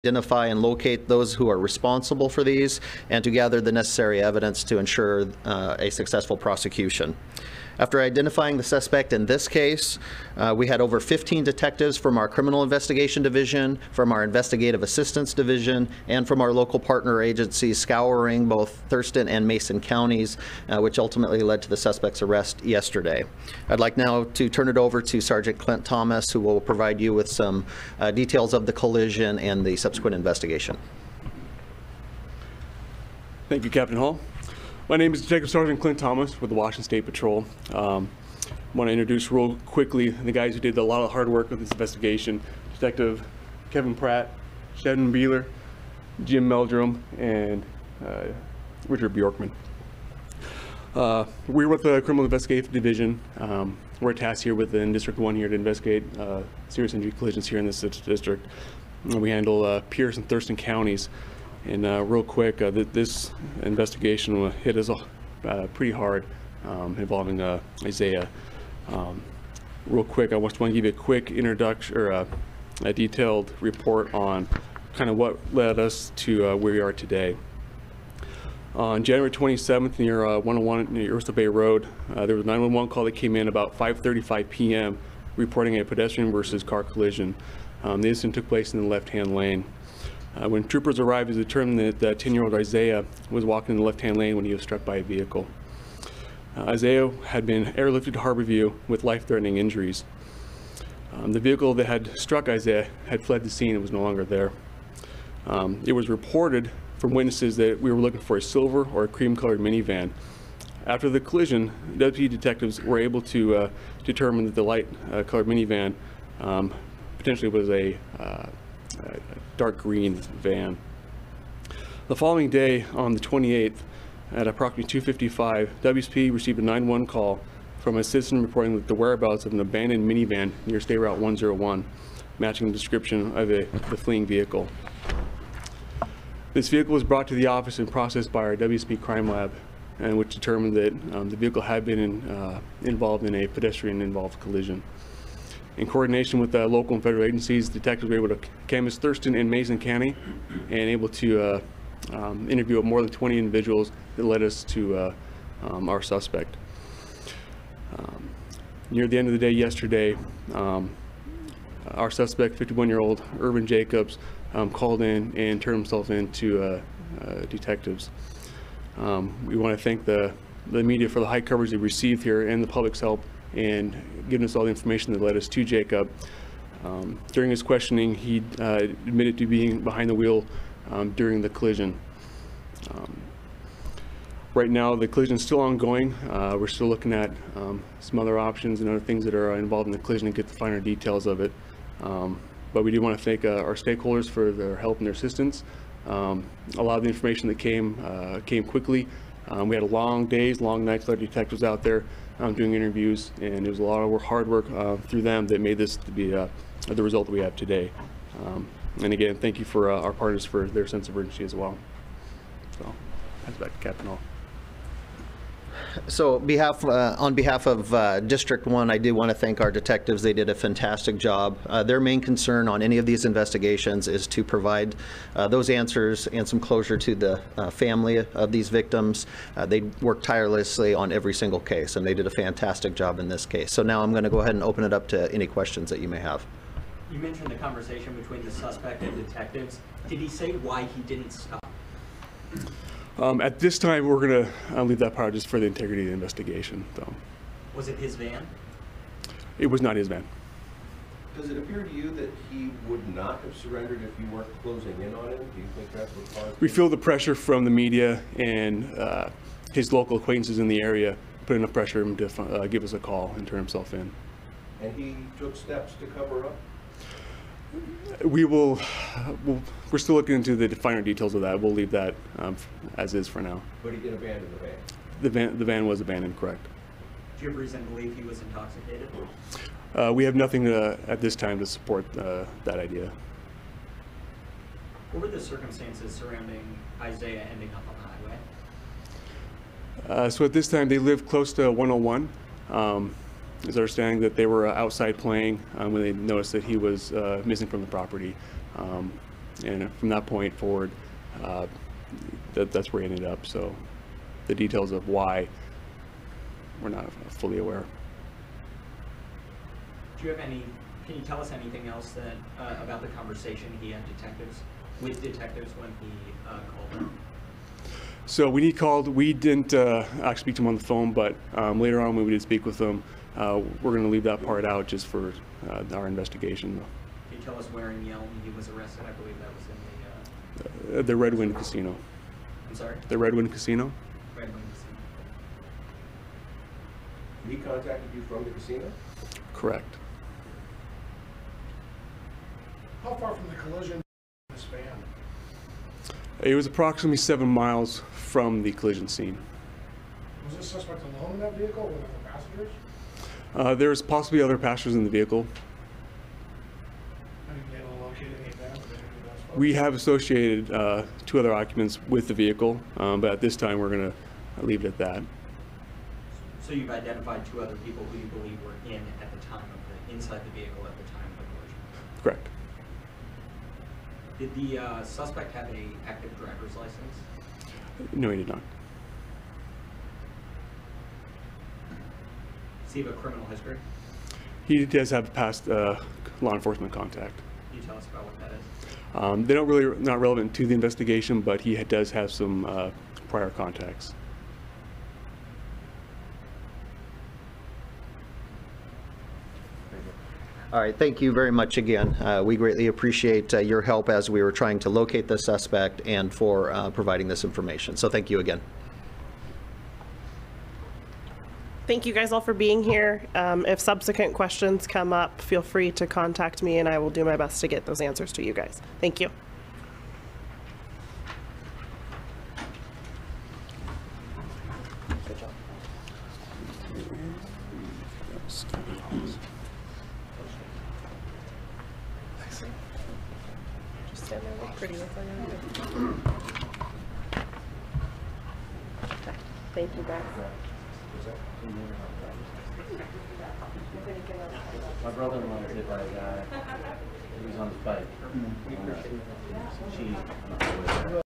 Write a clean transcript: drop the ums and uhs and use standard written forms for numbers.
identify and locate those who are responsible for these, and to gather the necessary evidence to ensure a successful prosecution. After identifying the suspect in this case, we had over 15 detectives from our Criminal Investigation Division, from our Investigative Assistance Division, and from our local partner agencies scouring both Thurston and Mason counties, which ultimately led to the suspect's arrest yesterday. I'd like now to turn it over to Sergeant Clint Thomas, who will provide you with some details of the collision and the subsequent investigation. Thank you, Captain Hall. My name is Detective Sergeant Clint Thomas with the Washington State Patrol. I want to introduce real quickly the guys who did a lot of hard work with this investigation. Detective Kevin Pratt, Shannon Beeler, Jim Meldrum, and Richard Bjorkman. We're with the Criminal Investigation Division. We're tasked here within District 1 here to investigate serious injury collisions here in this district. We handle Pierce and Thurston counties. And real quick, this investigation hit us pretty hard involving Isaiah. Real quick, I just want to give you a quick introduction or a detailed report on kind of what led us to where we are today. On January 27th, near 101 near Ursa Bay Road, there was a 911 call that came in about 5:35 p.m. reporting a pedestrian versus car collision. The incident took place in the left-hand lane. When troopers arrived, it was determined that 10-year-old Isaiah was walking in the left-hand lane when he was struck by a vehicle. Isaiah had been airlifted to Harborview with life-threatening injuries. The vehicle that had struck Isaiah had fled the scene and was no longer there. It was reported from witnesses that we were looking for a silver or a cream-colored minivan. After the collision, deputy detectives were able to determine that the light-colored minivan potentially was a dark green van. The following day, on the 28th, at approximately 2:55, WSP received a 911 call from a citizen reporting that the whereabouts of an abandoned minivan near State Route 101, matching the description of the fleeing vehicle. This vehicle was brought to the office and processed by our WSP crime lab, and which determined that the vehicle had been involved in a pedestrian-involved collision. In coordination with local and federal agencies, detectives were able to canvass Thurston and Mason County and able to interview more than 20 individuals that led us to our suspect. Near the end of the day yesterday, our suspect, 51-year-old Irvin Jacobs, called in and turned himself in to detectives. We want to thank the media for the high coverage they received here and the public's help and giving us all the information that led us to Jacob. During his questioning, he admitted to being behind the wheel during the collision. Right now, the collision is still ongoing. We're still looking at some other options and other things that are involved in the collision and get the finer details of it. But we do want to thank our stakeholders for their help and their assistance. A lot of the information that came quickly. We had long days, long nights, our detectives out there doing interviews, and it was a lot of hard work through them that made this to be the result that we have today. And again, thank you for our partners for their sense of urgency as well. So, that's back to Captain Hall. So on behalf of District 1, I do want to thank our detectives. They did a fantastic job. Their main concern on any of these investigations is to provide those answers and some closure to the family of these victims. They worked tirelessly on every single case, and they did a fantastic job in this case. So now I'm going to go ahead and open it up to any questions that you may have. You mentioned the conversation between the suspect and detectives. Did he say why he didn't stop? At this time, we're going to leave that part just for the integrity of the investigation. So. Was it his van? It was not his van. Does it appear to you that he would not have surrendered if you weren't closing in on him? Do you think that's what caused it? We feel the pressure from the media and his local acquaintances in the area put enough pressure on him to give us a call and turn himself in. And he took steps to cover up? We're still looking into the finer details of that. We'll leave that as is for now. But he did abandon the van? The van was abandoned, correct. Do you have reason to believe he was intoxicated? We have nothing at this time to support that idea. What were the circumstances surrounding Isaiah ending up on the highway? So at this time, they lived close to 101. It's our understanding that they were outside playing when they noticed that he was missing from the property. And from that point forward, that's where he ended up. So the details of why, we're not fully aware. Do you have any, can you tell us anything else that, about the conversation he had with detectives when he called them? So when he called, we didn't actually speak to him on the phone, but later on when we did speak with him, we're going to leave that part out just for our investigation. Can you tell us where in Yelm he was arrested? I believe that was in The Red Wind Casino. I'm sorry? The Red Wind Casino? Red Wing Casino. He contacted you from the casino? Correct. How far from the collision was the span? It was approximately 7 miles from the collision scene. Was this suspect alone in that vehicle or were there passengers? There was possibly other passengers in the vehicle. Have you been able to locate any of them? Or any of those folks? We have associated 2 other occupants with the vehicle, but at this time we're going to leave it at that. So you've identified 2 other people who you believe were in at the time of the, inside the vehicle at the time of the collision. Correct. Did the suspect have a active driver's license? No, he did not. Does he have a criminal history? He does have past law enforcement contact. Can you tell us about what that is? They don't really, not relevant to the investigation, but he does have some prior contacts. All right, thank you very much again. We greatly appreciate your help as we were trying to locate the suspect and for providing this information. So thank you again. Thank you guys all for being here. If subsequent questions come up, feel free to contact me and I will do my best to get those answers to you guys. Thank you. Good job. Just stand there, look pretty. That's all you have to do. Okay. Thank you guys. My brother-in-law was hit by a guy. He was on his bike. She